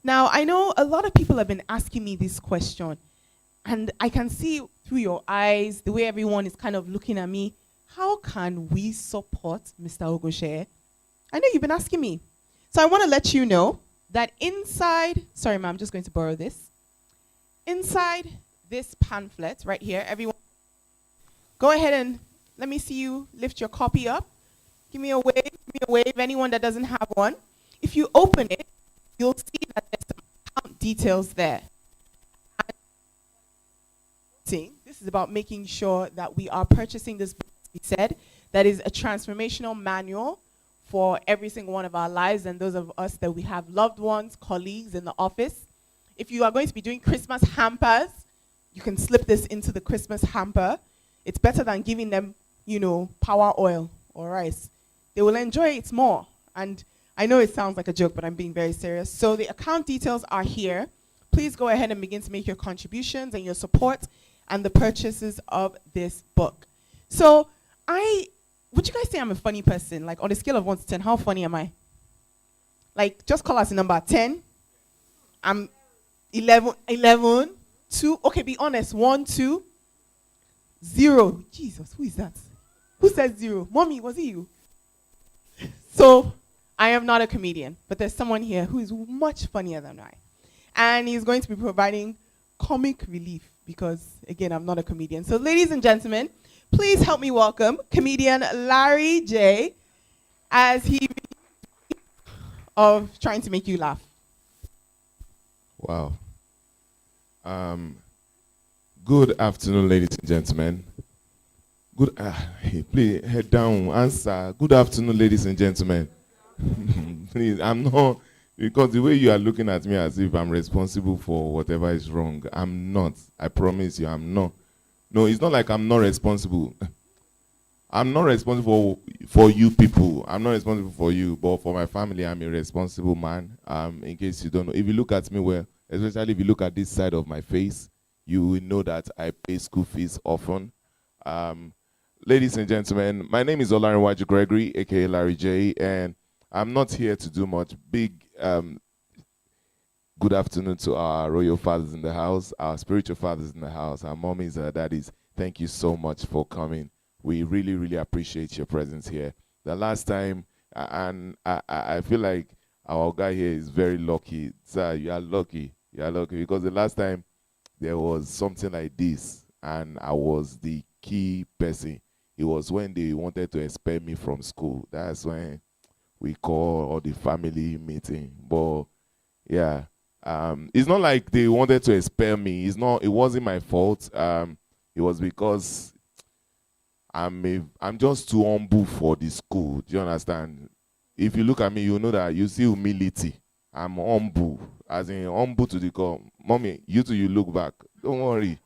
Now, I know a lot of people have been asking me this question, and I can see through your eyes, the way everyone is kind of looking at me. How can we support Mr. Ogoshe? I know you've been asking me. So I want to let you know that inside, sorry, ma'am, I'm just going to borrow this. Inside this pamphlet right here, everyone, go ahead and let me see you lift your copy up. Give me a wave, anyone that doesn't have one. If you open it, you'll see that there's some account details there. This is about making sure that we are purchasing this book, as we said, that is a transformational manual for every single one of our lives and those of us that we have loved ones, colleagues in the office. If you are going to be doing Christmas hampers, you can slip this into the Christmas hamper. It's better than giving them, power oil or rice. They will enjoy it more. And I know it sounds like a joke, but I'm being very serious. So the account details are here. Please go ahead and begin to make your contributions and your support and the purchases of this book. So would you guys say I'm a funny person? Like on a scale of 1 to 10, how funny am I? Like just call us a number. 10? I'm 11, 2. Okay, be honest. 1, 2, 0. Jesus, who is that? Who said 0? Mommy, was it you? So I am not a comedian, but there's someone here who is much funnier than I. And he's going to be providing comic relief because, again, I'm not a comedian. So ladies and gentlemen, please help me welcome comedian Larry J. as he of trying to make you laugh. Wow. Good afternoon, ladies and gentlemen. Please head down, answer. Good afternoon, ladies and gentlemen. Please, I'm not, because the way you are looking at me as if I'm responsible for whatever is wrong, I'm not. I promise you, I'm not. No, it's not like I'm not responsible. I'm not responsible for you people. I'm not responsible for you, but for my family, I'm a responsible man. In case you don't know, if you look at me well, especially if you look at this side of my face, you will know that I pay school fees often. Ladies and gentlemen, my name is Olarinwaju Gregory, aka Larry J, and I'm not here to do much. Big good afternoon to our royal fathers in the house, our spiritual fathers in the house, our mommies and our daddies. Thank you so much for coming. We really, really appreciate your presence here. The last time, and I feel like our guy here is very lucky. Sir, you are lucky. You are lucky because the last time there was something like this, and I was the key person. It was when they wanted to expel me from school. That's when we call all the family meeting. But yeah, it's not like they wanted to expel me. It wasn't my fault. It was because I'm just too humble for the school. Do you understand? If you look at me, you know that you see humility. I'm humble, as in humble to the core. Mommy, you look back. Don't worry.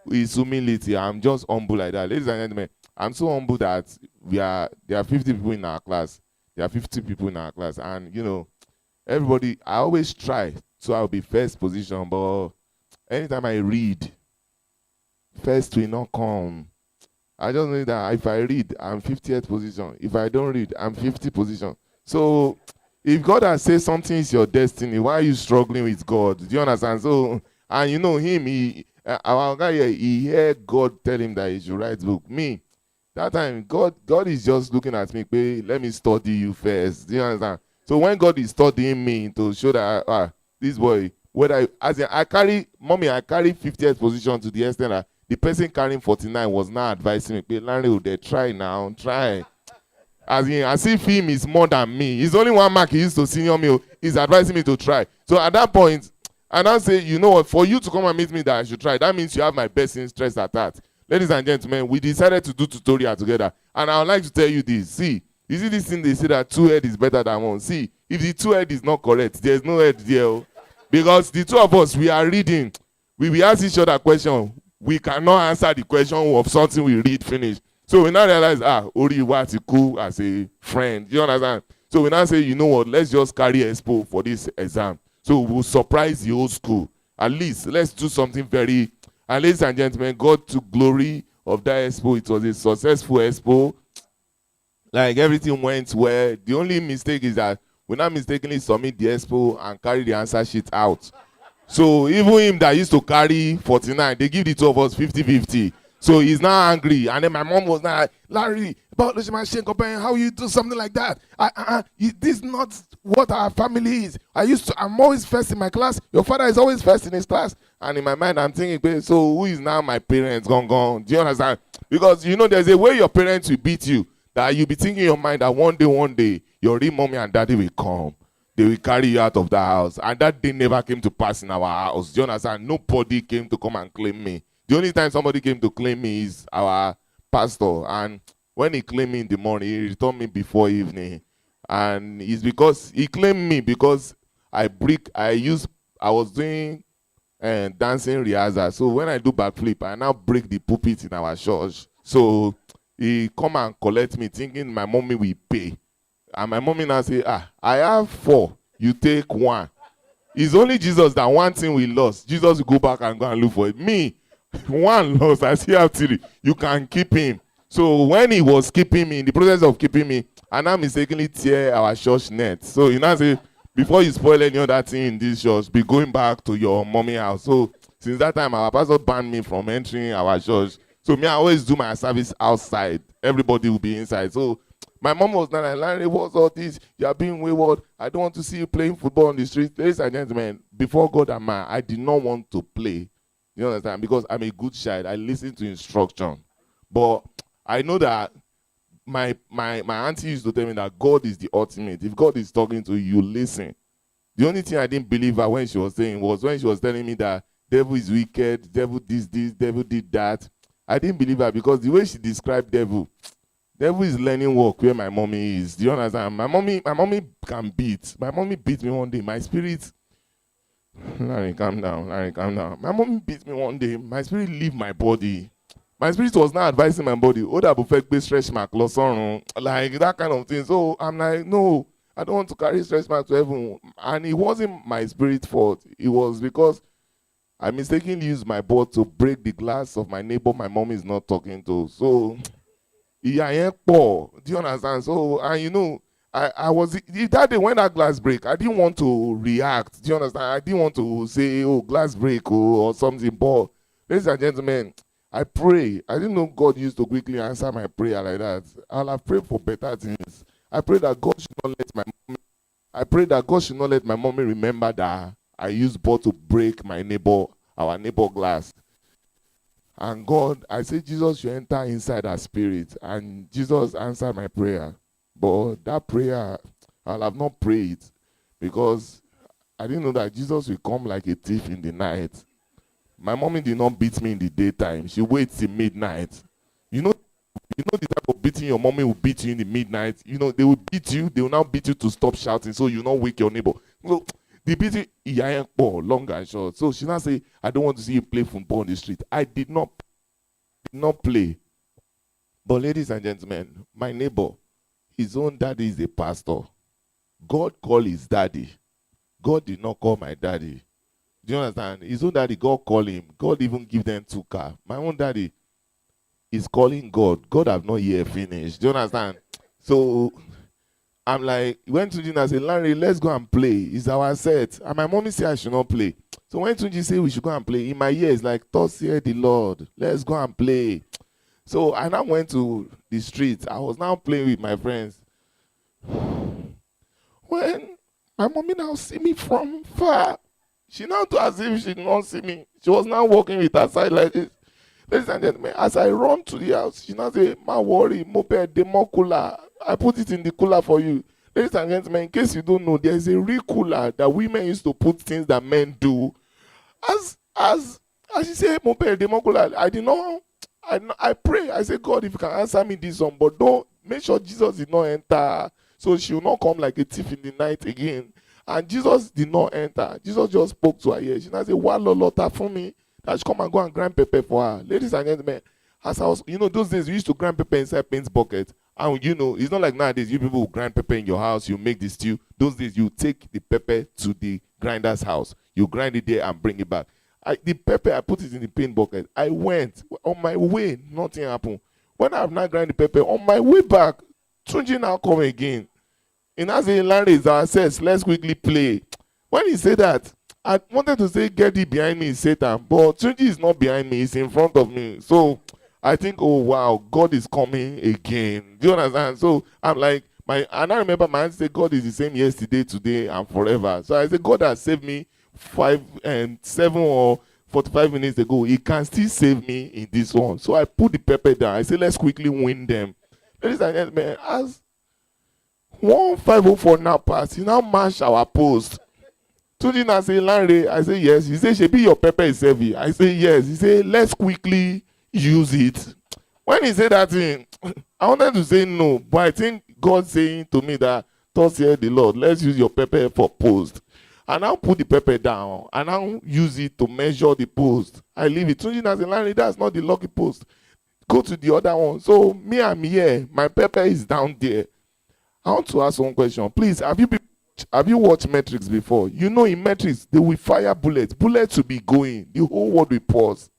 It's humility. I'm just humble like that. Ladies and gentlemen, I'm so humble that there are 50 people in our class. There are 50 people in our class. And, everybody, I always try so I'll be first position. But anytime I read, first will not come. I just know that if I read, I'm 50th position. If I don't read, I'm 50th position. So if God has said something is your destiny, why are you struggling with God? Do you understand? So, and him, our guy here, he heard God tell him that he should write book. Me, that time, God is just looking at me, let me study you first. Do you understand? So when God is studying me to show that this boy, I carry 50th position to the extent that the person carrying 49 was now advising me, Larry, they try now, try. As if him is more than me. He's only one mark he used to senior me. He's advising me to try. So at that point, and I say, you know what, for you to come and meet me that I should try, that means you have my best interest at heart. Ladies and gentlemen, we decided to do tutorial together. And I would like to tell you this. See, you see this thing they say that 2 head is better than 1. See, if the 2 head is not correct, there's no head there. Because the 2 of us, we are reading. We will ask each other a question. We cannot answer the question of something we read finish. So we now realize, Ori was cool as a friend. You understand? So we now say, you know what, let's just carry expo for this exam. So we'll surprise the whole school. At least, let's do something very... And ladies and gentlemen, God took glory of that expo. It was a successful expo. Like, everything went well. The only mistake is that we now mistakenly submit the expo and carry the answer sheet out. So even him that used to carry 49, they give the two of us 50-50. So he's now angry. And then my mom was now like, Larry, about how you do something like that? This is not what our family is. I'm always first in my class. Your father is always first in his class. And in my mind, I'm thinking, so who is now my parents? Gone. Do you understand? Because, there's a way your parents will beat you, that you'll be thinking in your mind that one day, your real mommy and daddy will come. They will carry you out of the house. And that day never came to pass in our house. Do you understand? Nobody came to come and claim me. The only time somebody came to claim me is our pastor. And when he claimed me in the morning, he returned me before evening. And it's because he claimed me because I was doing dancing rehearsal. So when I do backflip, I now break the pulpit in our church. So he come and collect me thinking my mommy will pay. And my mommy now say, I have 4. You take 1. It's only Jesus that one thing we lost. Jesus will go back and go and look for it. Me, 1 lost. I still have 3. You can keep him. So when he was keeping me, in the process of keeping me, I now mistakenly tear our church net. So you now say, before you spoil any other thing in this church, be going back to your mommy house. So since that time, our pastor banned me from entering our church. So me, I always do my service outside. Everybody will be inside. So my mom was not like, Larry, what's all this? You are being wayward. I don't want to see you playing football on the street. Ladies and gentlemen, before God and man, I did not want to play. You understand? Because I'm a good child. I listen to instruction. But I know that my auntie used to tell me that God is the ultimate. If God is talking to you, you listen. The only thing I didn't believe her when she was saying was when she was telling me that devil is wicked, devil this, devil did that. I didn't believe her because the way she described devil is learning work where my mommy is. Do you understand? My mommy can beat. My mommy beat me one day. My spirit, Larry, calm down. My mommy beat me one day. My spirit leave my body. My spirit was not advising my body. Oh, that perfect stretch mark, like that kind of thing. So I'm like, no, I don't want to carry stretch mark to heaven. And it wasn't my spirit's fault. It was because I mistakenly used my board to break the glass of my neighbor my mom is not talking to. So yeah, poor. Do you understand? So, and I was that day when that glass break, I didn't want to react. Do you understand? I didn't want to say, oh, glass break or something. But ladies and gentlemen, I pray. I didn't know God used to quickly answer my prayer like that. I'll have prayed for better things. I pray that God should not let my mommy remember that I used board to break our neighbor glass. And God, I say Jesus should enter inside our spirit. And Jesus answered my prayer. But that prayer, I'll have not prayed because I didn't know that Jesus will come like a thief in the night. My mommy did not beat me in the daytime. She waits till midnight. You know the type of beating your mommy will beat you in the midnight. They will beat you. They will now beat you to stop shouting so you not wake your neighbor. So the beating, long and short. So she now say, I don't want to see you play football on the street. I did not play. But ladies and gentlemen, my neighbor, his own daddy is a pastor. God called his daddy. God did not call my daddy. Do you understand? His own daddy, God called him. God even give them 2 cars. My own daddy is calling God. God have not yet finished. Do you understand? So I'm like, when Tunji and said, Larry, let's go and play. It's our set. And my mommy said I should not play. So when Tunji said we should go and play, in my ears, like, thus hear the Lord. Let's go and play. So I now went to the streets. I was now playing with my friends. When my mommy now see me from far, she now do as if she did not see me. She was now walking with her side like this. Ladies and gentlemen, as I run to the house, she now say, "Ma worry, moped, the more cooler. I put it in the cooler for you." Ladies and gentlemen, in case you don't know, there is a real cooler that women used to put things that men do. As she said, moped, the more cooler. I did not. I pray. I say, God, if you can answer me this one, but don't make sure Jesus did not enter, so she will not come like a thief in the night again. And Jesus did not enter. Jesus just spoke to her ear. She now said, "What lolota for me?" That she come and go and grind pepper for her. Ladies and gentlemen, as I was, those days we used to grind pepper inside paint bucket. And it's not like nowadays you people will grind pepper in your house, you make the stew. Those days you take the pepper to the grinder's house. You grind it there and bring it back. The pepper, I put it in the paint bucket. I went. On my way, nothing happened. When I have not grind the pepper, on my way back, Tunji now come again. In as a land is our access, let's quickly play. When he said that, I wanted to say, get it behind me, Satan. But Tunji is not behind me, he's in front of me. So I think, oh wow, God is coming again. Do you understand? So I'm like, and I remember my aunt said, God is the same yesterday, today, and forever. So I said, God has saved me 7 or 45 minutes ago. He can still save me in this one. So I put the pepper down. I said, let's quickly win them. Ladies and gentlemen, as 1504 now pass, he now match our post. Tunji now say, Lanre, I say yes. He say, Shebi your pepper is heavy. I say yes. He say, let's quickly use it. When he said that thing, I wanted to say no, but I think God saying to me that, thus said the Lord, let's use your pepper for post. And now put the pepper down, and now use it to measure the post. I leave it. Tunji now say, Lanre, that's not the lucky post. Go to the other one. So me, I'm here. My pepper is down there. I want to ask one question. Please, have you watched Matrix before? You know in Matrix, they will fire bullets. Bullets will be going. The whole world will pause.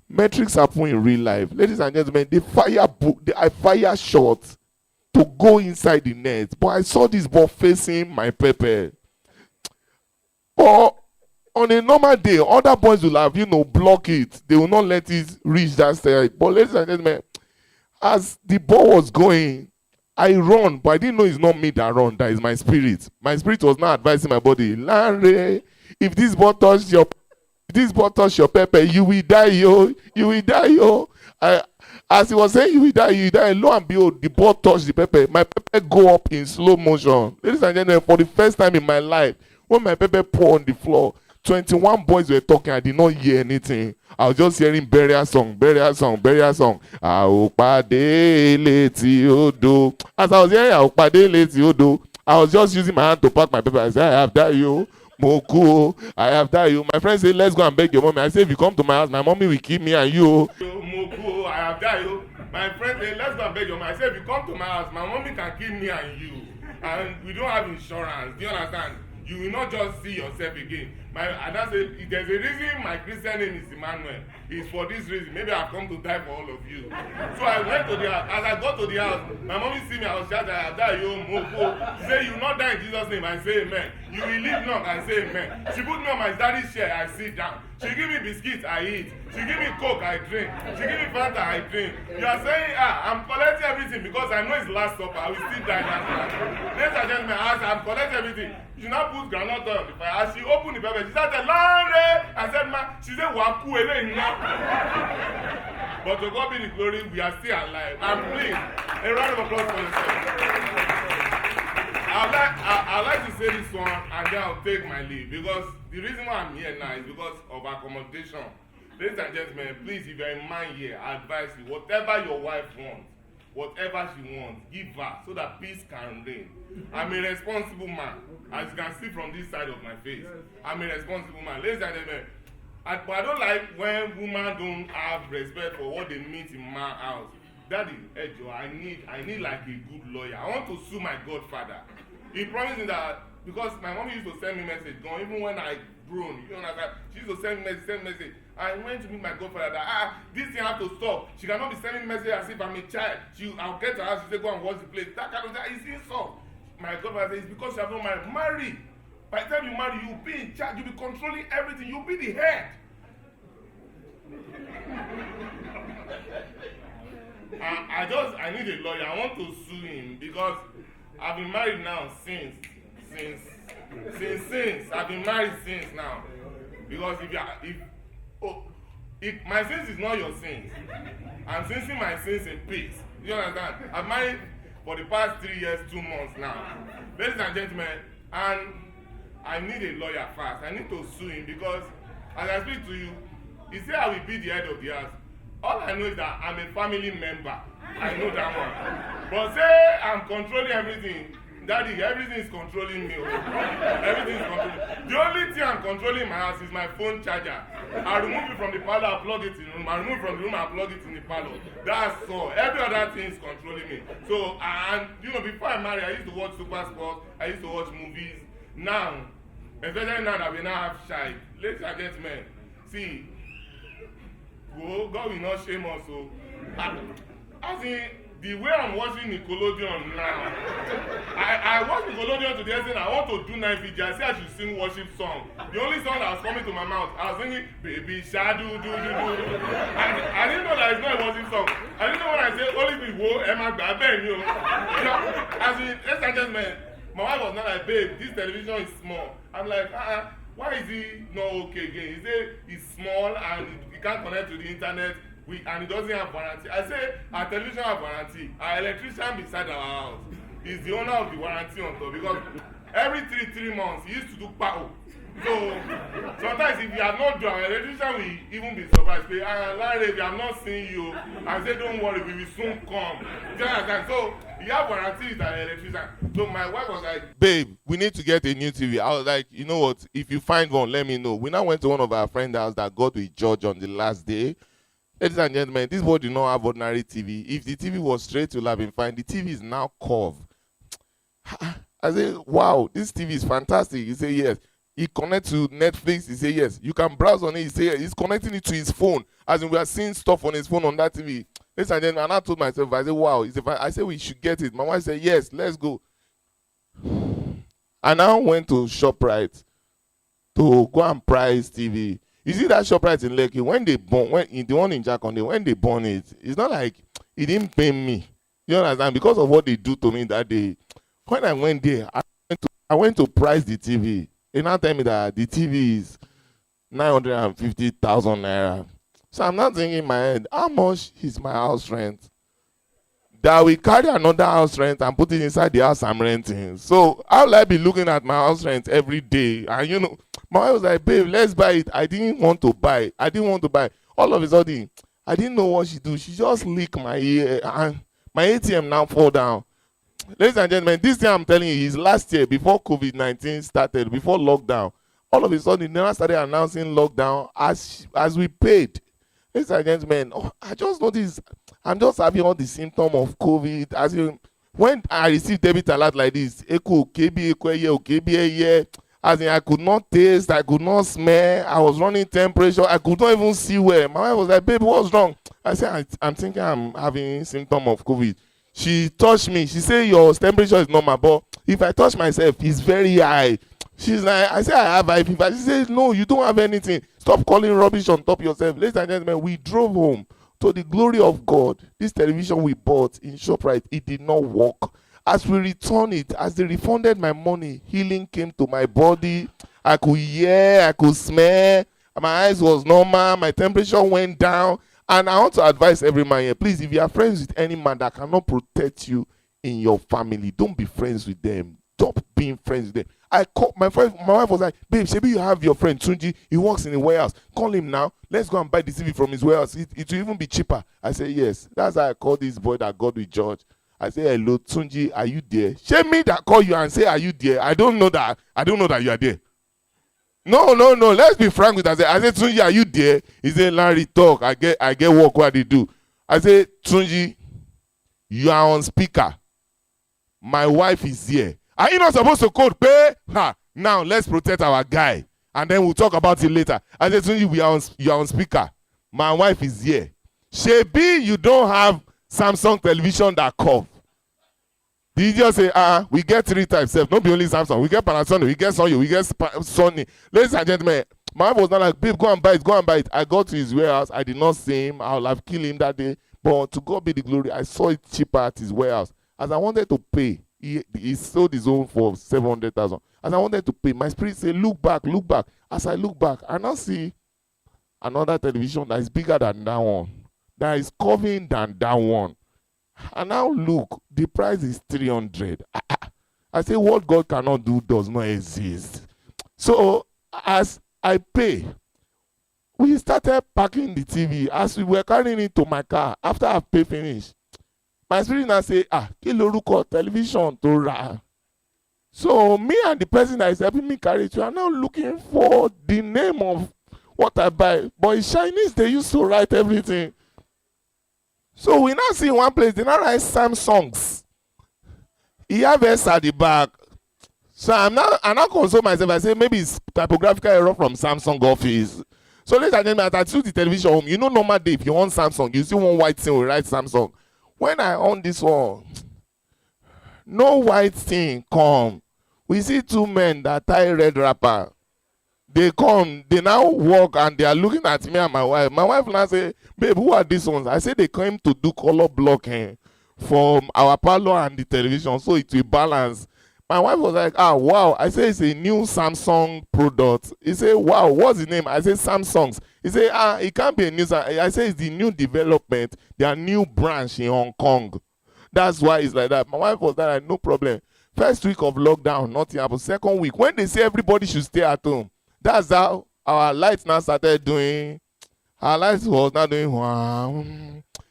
Matrix happen in real life. Ladies and gentlemen, I fire shots to go inside the net. But I saw this ball facing my pepper. But on a normal day, other boys will have, block it. They will not let it reach that side. But ladies and gentlemen, as the ball was going, I run, but I didn't know it's not me that run. That is my spirit. My spirit was not advising my body. Lanre, if this ball touch your pepper, you will die, yo. You will die, yo. As he was saying, you will die. Lo and behold, the ball touched the pepper. My pepper go up in slow motion. Ladies and gentlemen, for the first time in my life, when my pepper poured on the floor, 21 boys were talking. I did not hear anything. I was just hearing burial song. Àòpàdé létí odò. As I was hearing Àòpàdé létí odò, I was just using my hand to pack my paper. I said, I have died, yo. Moku, I have died, yo. My friend said, let's go and beg your mommy. I said, if you come to my house, my mommy will kill me and you. Moku, I have died, yo. My friend said, let's go and beg your mommy. I said, if you come to my house, my mommy can kill me and you. And we don't have insurance. Do you understand? You will not just see yourself again. And I said, there's a reason my Christian name is Emmanuel. It's for this reason. Maybe I've come to die for all of you. So I went to the house. As I got to the house, my mommy see me. I was shouting, I die, yo, moko. She said, you will not die in Jesus' name. I say amen. You will live long. I say amen. She put me on my daddy's chair. I sit down. She give me biscuits. I eat. She give me Coke. I drink. She give me Fanta. I drink. You are saying, I'm collecting everything because I know it's last supper. I will still die that night. Ladies and gentlemen, as I'm collecting everything, she now put groundnut oil on the fire. As she opened the pepper, she started, Lanre. I said, ma, she said, Waku, but to God be the glory, we are still alive. And please, a round of applause for yourself. I'd like to say this one and then I'll take my leave because the reason why I'm here now is because of accommodation. Ladies and gentlemen, please, if you're a man here, I advise you, whatever your wife wants, whatever she wants, give her so that peace can reign. I'm a responsible man, as you can see from this side of my face. I'm a responsible man. Ladies and gentlemen, but I don't like when women don't have respect for what they meet in my house. Daddy, Ejo, I need like a good lawyer. I want to sue my godfather. He promised me that because my mom used to send me message, even when I grown, you know, like she used to send message. I went to meet my godfather that this thing have to stop. She cannot be sending message as if I'm a child. I'll get to her, she say go and watch the place. That kind of thing is insult. My godfather says it's because you have not married. Marry. By the time you marry, you'll be in charge, you'll be controlling everything, you'll be the head. I need a lawyer. I want to sue him because I've been married now since I've been married since now. Because if my sins is not your sins, I'm sensing my sins in peace. You understand? I'm married for the past 3 years, 2 months now. Ladies and gentlemen, and I need a lawyer fast. I need to sue him because as I speak to you, he said I will be the head of the house. All I know is that I'm a family member. I know that one. But say I'm controlling everything. Daddy, everything is controlling me. Everything is controlling. The only thing I'm controlling in my house is my phone charger. I remove it from the parlor, I plug it in the room. I remove it from the room, I plug it in the parlor. That's all. Every other thing is controlling me. So, and before I married, I used to watch Super Sports. I used to watch movies. Now, especially now that we now have child. Ladies and gentlemen, see, God will not shame us. So, as in, the way I'm watching Nickelodeon now, I watch Nickelodeon today saying I want to do night video. I say I should sing worship song. The only song that was coming to my mouth, I was singing Baby Shadow do. And I didn't know that it's not a worship song. I didn't know when I say Holy People, Emma Gaben, you know. As in, ladies and gentlemen, my wife was not like, babe, this television is small. I'm like, why is he not okay again? He said it's small and he can't connect to the internet. And it doesn't have warranty. I say our television have warranty. Our electrician beside our house is the owner of the warranty on top because every three months he used to do pow. So sometimes if you have not done, our electrician will even be surprised. Say, Larry, we have not seen you. I say, don't worry, we will soon come. So you have warranty with our electrician. So my wife was like, babe, we need to get a new TV. I was like, you know what? If you find one, let me know. We now went to one of our friends' house that got with George on the last day. Ladies and gentlemen, this boy did not have ordinary TV. If the TV was straight, you'll have been fine. The TV is now curved. I say, wow, this TV is fantastic. He said, yes. He connects to Netflix. He said, yes. You can browse on it. He said, he's connecting it to his phone. As in, we are seeing stuff on his phone on that TV. Ladies and gentlemen, and I told myself, I said, wow. He said, I said, we should get it. My wife said, yes, let's go. I now went to ShopRite to go and price TV. You see that ShopRite in Lekki, when they burn, the one in Jakonde, when they burn it, it's not like it didn't pay me. You understand? Because of what they do to me that day. When I went there, I went to price the TV. They now tell me that the TV is 950,000 naira. So I'm not thinking in my head, how much is my house rent? That we carry another house rent and put it inside the house I'm renting. So how will I be looking at my house rent every day? And you know, my wife was like, babe, let's buy it. I didn't want to buy. All of a sudden, I didn't know what she do. She just licked my ear and my ATM now fall down. Ladies and gentlemen, this thing I'm telling you is last year, before COVID-19 started, before lockdown. All of a sudden, they now started announcing lockdown as we paid. Ladies and gentlemen, I just noticed, I'm just having all the symptoms of COVID. As in, when I received debit alert like this, as in, I could not taste, I could not smell, I was running temperature, I could not even see where. My wife was like, baby, what's wrong? I said, I'm thinking I'm having symptom of COVID. She touched me. She said, your temperature is normal, but if I touch myself, it's very high. She's like, I said, I have high fever. She said, no, you don't have anything. Stop calling rubbish on top of yourself. Ladies and gentlemen, we drove home. To the glory of God, this television we bought in ShopRite, it did not work. As we returned it, as they refunded my money, healing came to my body. I could hear, I could smell. My eyes was normal. My temperature went down. And I want to advise every man here, please, if you are friends with any man that cannot protect you in your family, don't be friends with them. Stop being friends with them. I called my wife was like, babe, maybe you have your friend Tunji, he works in a warehouse. Call him now. Let's go and buy the TV from his warehouse. It will even be cheaper. I said, yes. That's how I called this boy that got with George. I say, hello, Tunji, are you there? Shame me that call you and say, are you there? I don't know that you are there. No. Let's be frank with us. I said, Tunji, are you there? He said, Larry, talk. I get work. What they do? I said, Tunji, you are on speaker. My wife is here. Are you not supposed to code pay? Now let's protect our guy, and then we'll talk about it later. I said, Tunji, you are on speaker. My wife is here. Shebi, you don't have Samsung television that curve. Did you just say, we get 3 types, not be only Samsung. We get Panasonic, we get Sony, we get Sony. Ladies and gentlemen, my wife was not like, babe, go and buy it. I got to his warehouse. I did not see him. I would have killed him that day. But to God be the glory, I saw it cheaper at his warehouse. As I wanted to pay, he sold his own for 700,000. As I wanted to pay, my spirit said, look back. As I look back, I now see another television that is bigger than that one, that is curving than that one. And now look, the price is 300. I say, what God cannot do does not exist. So as I pay, we started packing the TV. As we were carrying it to my car, after I pay finish, my spirit now say, kí lorúkọ television to ra. So me and the person that is helping me carry it, we are now looking for the name of what I buy. But in Chinese, they used to write everything. So we now see one place, they now write Samsungs. He have S at the back. So I now console myself. I say, maybe it's typographical error from Samsung office. So ladies and gentlemen, as I took the television home, you know, normal day, if you want Samsung, you see one white thing will write Samsung. When I on this one, no white thing come. We see two men that tie red wrapper. They come, they now walk and they are looking at me and my wife. My wife now say, babe, who are these ones? I say they came to do color blocking from our parlor and the television, so it will balance. My wife was like, ah, wow. I say it's a new Samsung product. He said, wow, what's the name? I say Samsungs. He said, ah, it can't be a new Samsung. I say it's the new development, their new branch in Hong Kong. That's why it's like that. My wife was like, no problem. First week of lockdown, nothing happened. Second week, when they say everybody should stay at home, that's how our lights now started doing. Our lights was not doing. Wow.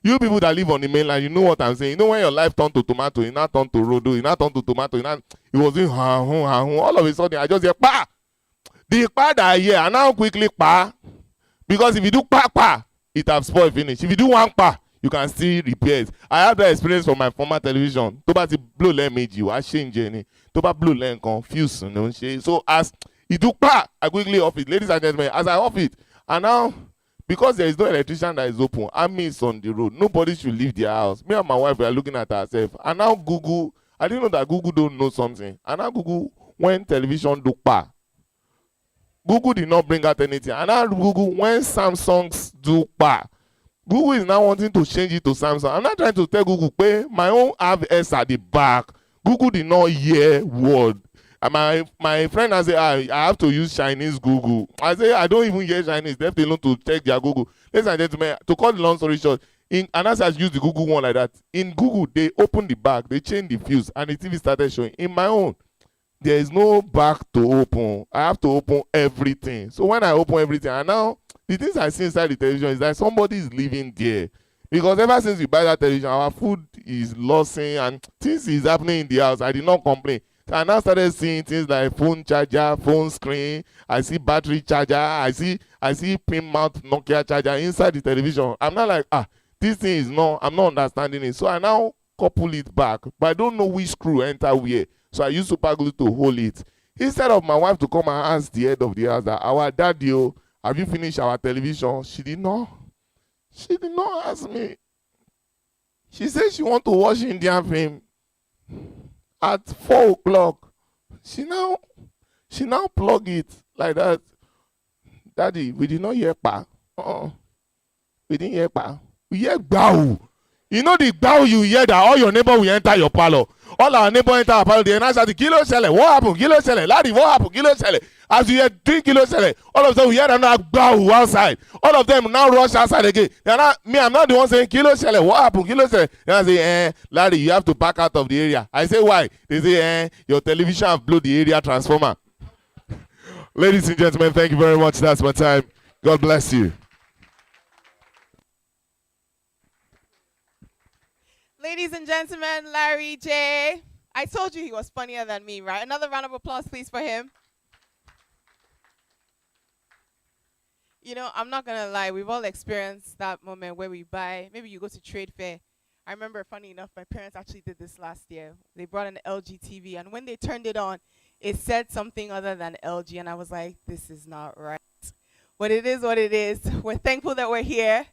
You people that live on the mainland, you know what I'm saying. You know when your life turned to tomato, it now turned to rodo, it now turned to tomato, it was doing. All of a sudden, I just hear pa. The pa that I hear, and now quickly pa. Because if you do pa, it have spoiled finish. If you do one pa, you can still repair it. I have that experience from my former television. To ba ti blow len meji, I change any. To ba blow len confuse, you know. So as it do pa, I quickly off it. Ladies and gentlemen, as I off it, and now because there is no electrician that is open, army is on the road. Nobody should leave their house. Me and my wife were looking at ourselves. And now Google, I didn't know that Google don't know something. And now Google, when television do pa, Google did not bring out anything. And now Google, when Samsungs do pa, Google is now wanting to change it to Samsung. I'm not trying to tell Google, pay my own have S at the back. Google did not hear word. And my friend has said, I have to use Chinese Google. I say, I don't even hear Chinese. They have to alone to check their Google. Ladies and gentlemen, to cut the long story short, and as I use the Google one like that, in Google, they open the back, they change the fuse, and the TV started showing. In my own, there is no back to open. I have to open everything. So when I open everything, and now the things I see inside the television is that somebody is living there. Because ever since we buy that television, our food is losing and things is happening in the house. I did not complain. So I now started seeing things like phone charger, phone screen. I see battery charger. I see pin mount Nokia charger inside the television. I'm not like, this thing is no, I'm not understanding it. So I now couple it back. But I don't know which screw enter where. So I use super glue to hold it. Instead of my wife to come and ask the head of the house that our daddy, have you finished our television? She did not ask me. She said she want to watch Indian film at 4 o'clock. She now plug it like that. Daddy, we did not hear pa. We didn't hear pa. We hear bow. You know the bow you hear that all your neighbor will enter your parlor. All our neighbor enter our parlor. They announce that kilo shele. What happened? Kilo shele. Laddie, what happened? Kilo shele. As you hear 3 kilo shele, all of them we hear another bow outside. All of them now rush outside again. I'm not the one saying kilo shele. What happened? Kilo shele. Then I say, Laddie, you have to back out of the area. I say, why? They say, your television have blew the area transformer. Ladies and gentlemen, thank you very much. That's my time. God bless you. Ladies and gentlemen, Larry J. I told you he was funnier than me, right? Another round of applause, please, for him. You know, I'm not going to lie. We've all experienced that moment where we buy, maybe you go to trade fair. I remember, funny enough, my parents actually did this last year. They brought an LG TV, and when they turned it on, it said something other than LG, and I was like, this is not right. But it is what it is. We're thankful that we're here.